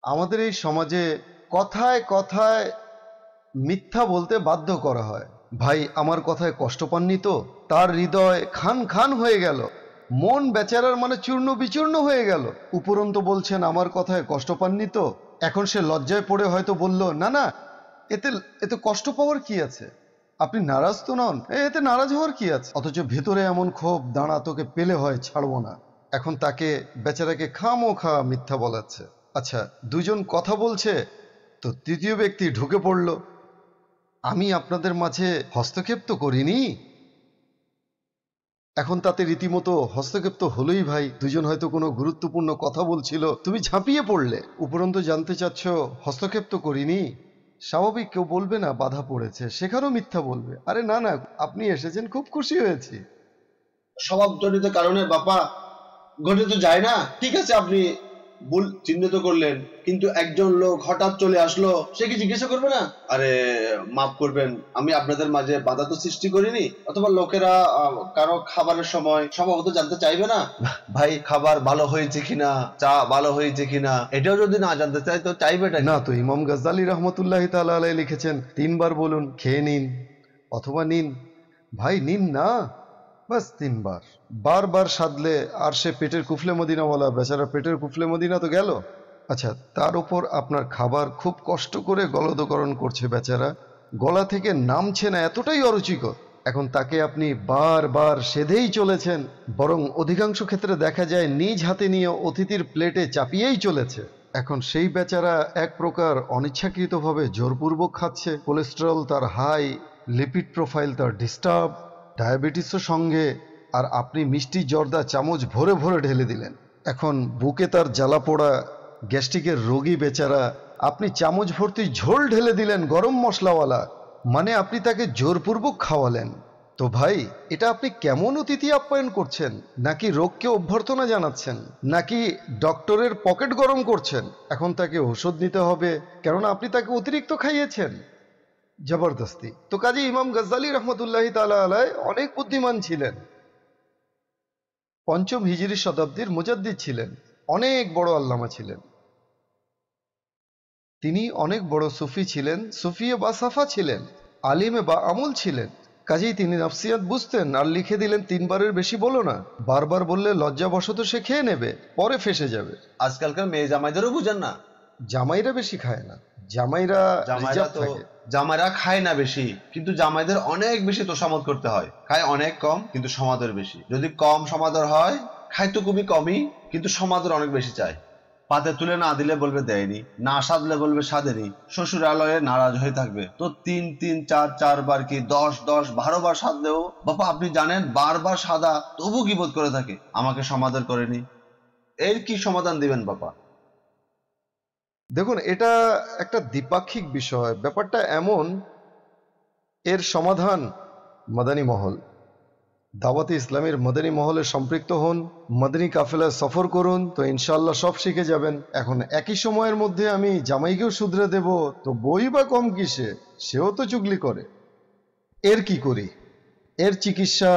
আমাদের এই সমাজে কথায় কথায় মিথ্যা বলতে বাধ্য করা হয়। ভাই, আমার কথায় কষ্ট পাননি তো? তার হৃদয় খান খান হয়ে গেল, মন বেচারার মানে চূর্ণ বিচূর্ণ হয়ে গেল। উপরন্তু বলছেন আমার কথায় কষ্ট পাননি তো? এখন সে লজ্জায় পড়ে হয়তো বলল, না না, এতে এতে কষ্ট পাওয়ার কি আছে, আপনি নারাজ তো নন, এতে নারাজ হওয়ার কি আছে। অথচ ভেতরে এমন ক্ষোভ, দাঁড়া তোকে পেলে হয় ছাড়বো না। এখন তাকে বেচারাকে খামোখা মিথ্যা বলাচ্ছে। আচ্ছা, দুজন কথা বলছে তো তৃতীয় ব্যক্তি ঢুকে পড়ল। আমি আপনাদের মাঝে হস্তক্ষেপ তো করিনি। এখন তাতে রীতিমতো হস্তক্ষেপ তো হলোই ভাই। দুজন হয়তো কোনো গুরুত্বপূর্ণ কথা বলছিল, তুমি ঝাঁপিয়ে পড়লে। উপরন্তু জানতে চাচ্ছ হস্তক্ষেপ তো করিনি। স্বাভাবিক, কেউ বলবে না বাধা পড়েছে, সেখানেও মিথ্যা বলবে। আরে না না, আপনি এসেছেন, খুব খুশি হয়েছি। স্বভাবজনিত কারণে বাপা ঘটে তো যায় না। ঠিক আছে, আপনি ভুল চিহ্নিত করলেন, কিন্তু একজন লোক হঠাৎ চলে আসলো, সে কি জিজ্ঞাসা করবে না আরে মাফ করবেন, আমি আপনাদের মাঝে বাধা তো সৃষ্টি করিনি? অথবা লোকেরা কারো খাবারের সময় স্বভাবত জানতে চাইবে না ভাই খাবার ভালো হয়েছে কিনা, চা ভালো হয়েছে কিনা? এটাও যদি না জানতে চাই তো চাইবেটা না তো, ইমাম গাজ্জালী রহমতুল্লাহ তাআলা আলাইহি লিখেছেন 3 বার বলুন খেয়ে নিন অথবা নিন। ভাই নিন না, বাস 3 বার। বারবার সাধলে আর সে পেটের কুফলে মদিনাওয়ালা, বেচারা পেটের কুফলে মদিনা তো গেল। আচ্ছা, তার উপর আপনার খাবার খুব কষ্ট করে গলদকরণ করছে বেচারা, গলা থেকে নামছে না, এতটাই অরুচিকর। এখন তাকে আপনি বারবার সেধেই চলেছেন, বরং অধিকাংশ ক্ষেত্রে দেখা যায় নিজ হাতে নিয়ে অতিথির প্লেটে চাপিয়েই চলেছে। এখন সেই বেচারা এক প্রকার অনিচ্ছাকৃতভাবে জোরপূর্বক খাচ্ছে। কোলেস্টেরল তার হাই, লিপিড প্রোফাইল তার ডিস্টার্ব, ডায়াবেটিসও সঙ্গে, আর আপনি মিষ্টি জর্দা চামচ ভরে ভরে ঢেলে দিলেন। এখন বুকে তার জ্বালা পোড়া গ্যাস্ট্রিকের রোগী বেচারা, আপনি চামচ ভর্তি ঝোল ঢেলে দিলেন গরম মশলাওয়ালা, মানে আপনি তাকে জোরপূর্বক খাওয়ালেন। তো ভাই, এটা আপনি কেমন অতিথি আপ্যায়ন করছেন? নাকি রোগকে অভ্যর্থনা জানাচ্ছেন? নাকি ডক্টরের পকেট গরম করছেন? এখন তাকে ওষুধ নিতে হবে, কেননা আপনি তাকে অতিরিক্ত খাইয়েছেন। জবরদস্তি। তো কাজী ইমাম গাজ্জালী রহমতুল্লাহ তাআলা আলাইহি অনেক বুদ্ধিমান ছিলেন, 5ম হিজরি শতাব্দীর মুজাদ্দিদ ছিলেন, অনেক বড় আল্লামা ছিলেন। তিনি অনেক বড় সুফি ছিলেন, সুফিয়ে বা সাফা ছিলেন, আলিমে বা আমল ছিলেন। কাজেই তিনি নফসিয়াত বুঝতেন আর লিখে দিলেন 3 বারের বেশি বলো না। বারবার বললে লজ্জাবশত সে খেয়ে নেবে, পরে ফেসে যাবে। আজকালকার মেয়ে জামাইদেরও বুঝেন না। জামাইরা বেশি খায় না, জামাইরা জামাইরা খায় না বেশি, কিন্তু জামাইদের অনেক বেশি তোষামত করতে হয়। খায় অনেক কম, কিন্তু সমাদর বেশি। যদি কম সমাদর হয়, খায় তো খুবই কমই, কিন্তু সমাদর অনেক বেশি চায়। পাতে তুলে না দিলে বলবে দেয়নি, না সাধলে বলবে সাধেনি, শ্বশুরালয়ে নারাজ হয়ে থাকবে। তো 3-3-4 বার কি 10-12 বার সাধলেও বাবা আপনি জানেন বারবার সাদা তবু গীবত করে থাকে, আমাকে সমাদর করেনি। এর কি সমাধান দিবেন বাবা? দেখুন, এটা একটা দ্বিপাক্ষিক বিষয়। ব্যাপারটা এমন, এর সমাধান মাদানী মহল, দাওয়াতে ইসলামের মাদানী মহলে সম্পৃক্ত হন, মাদানী কাফেলায় সফর করুন, তো ইনশাআল্লাহ সব শিখে যাবেন। এখন একই সময়ের মধ্যে আমি জামাইকেও শুধরে দেব, তো বই বা কম কিসে, সেও তো চুগলি করে। এর কি করি? এর চিকিৎসা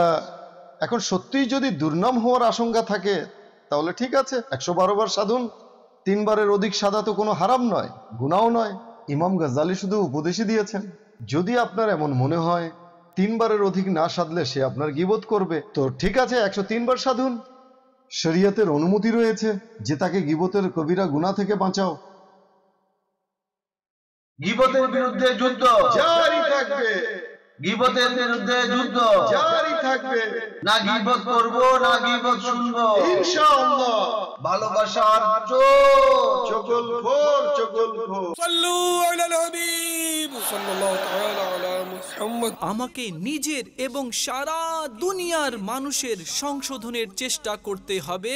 এখন সত্যিই যদি দুর্নাম হওয়ার আশঙ্কা থাকে, তাহলে ঠিক আছে, 112 বার সাধুন। 3 বারের অধিক সাধা তো কোনো হারাম নয়, গুনাহও নয়। ইমাম গাজ্জালী শুধু উপদেশই দিয়েছেন। যদি আপনার এমন মনে হয় 3 বারের অধিক না সাধলে সে আপনার গীবত করবে, তো ঠিক আছে, 103 বার সাধুন। শরীয়তের অনুমতি রয়েছে যে তাকে গীবতের কবিরা গুনাহ থেকে বাঁচাও। গীবতের বিরুদ্ধে যুদ্ধ জারি থাকবে, গীবতের বিরুদ্ধে যুদ্ধ জারি থাকবে। না গীবত করব না গীবত শুনবো ইনশাআল্লাহ। ভালোবাসার চগলখোর চগলখোর। সাল্লু আলাল হাবিব সাল্লাল্লাহু তাআলা আলা মুহাম্মদ। আমাকে নিজের এবং সারা দুনিয়ার মানুষের সংশোধনের চেষ্টা করতে হবে।